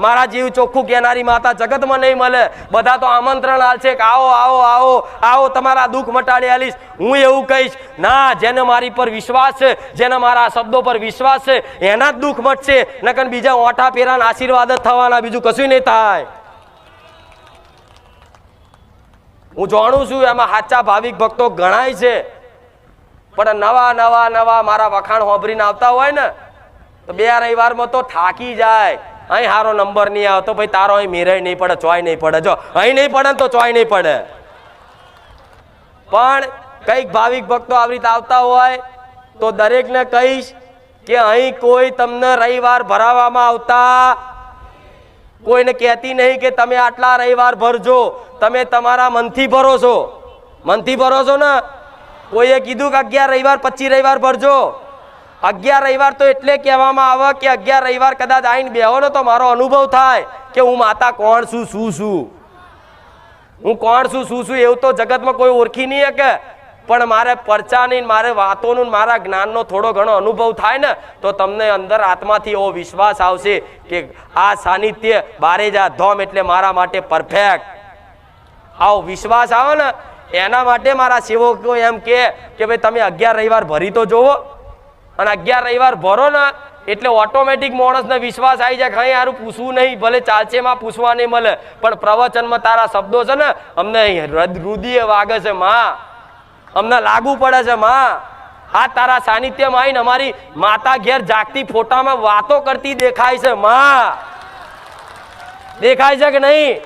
મારા જીવ ચોખ્ખું કહેનારી માતા જગતમાં નહીં મળે. બધા તો આમંત્રણ આલશે કે આવો આવો આવો આવો, તમારા દુઃખ મટાડી આલીશ. હું એવું કહીશ ના, જેને મારી પર વિશ્વાસ છે, જેને મારા શબ્દો પર વિશ્વાસ છે, એના જ દુઃખ મટશે. નકર બીજા ઓઠા પેરાના આશીર્વાદ જ થવાના, બીજું કશું નહીં થાય. હું જાણું છું એમાં સાચા ભાવિક ભક્તો ગણાય છે, પણ નવા નવા નવા મારા વખાણ હોભરીને આવતા હોય ને તો 2 રવિવારમાં તો થાકી જાય. અહીં સારો નંબર નહીં આવતો, ભાઈ તારો અહીં મેરાય નહીં પડે, ચોય નહીં પડે. જો અહીં નહીં પડે તો ચોય નહીં પડે. પણ કઈક ભાવિક ભક્તો આવી રીતે આવતા હોય તો દરેકને કહીશ કે અહીં કોઈ તમને રવિવાર ભરાવામાં આવતા કોઈને કહેતી નહીં કે તમે આટલા રવિવાર ભરજો. તમે તમારા મનથી ભરો છો. મનથી ભરો છો ને? કોઈએ કીધું કે 11 રવિવાર 25 રવિવાર ભરજો. 11 રવિવાર તો એટલે કહેવામાં આવે કે 11 રવિવાર કદાચ આવીને બેહો ને તો મારો અનુભવ થાય કે હું માતા કોણ છું, શું છું, હું કોણ છું, શું છું. એવું તો જગતમાં કોઈ ઓળખી નહીં શકે, પણ મારે પરચાની, મારે વાતોનું, મારા જ્ઞાનનો થોડો ઘણો અનુભવ થાય ને તો તમને અંદર આત્માથી એવો વિશ્વાસ આવશે કે આ સાનિધ્ય બારેજા ધામ એટલે મારા માટે પરફેક્ટ. આવો વિશ્વાસ આવે ને એના માટે મારા સેવકો એમ કે ભાઈ તમે 11 રવિવાર ભરી તો જોવો. અને 11 રવિવાર ભરો ને એટલે ઓટોમેટિક માણસને વિશ્વાસ આવી જાય. કઈ સારું પૂછવું નહીં, ભલે ચાલશે માં પૂછવા નહીં મળે, પણ પ્રવચનમાં તારા શબ્દો છે ને અમને હૃદય વાગે છે માં, અમને લાગુ પડે છે માં. આ તારા સાનિધ્યમાં આવીને અમારી માતા ઘેર જાગતી ફોટામાં વાતો કરતી દેખાય છે માં. દેખાય છે કે નહીં?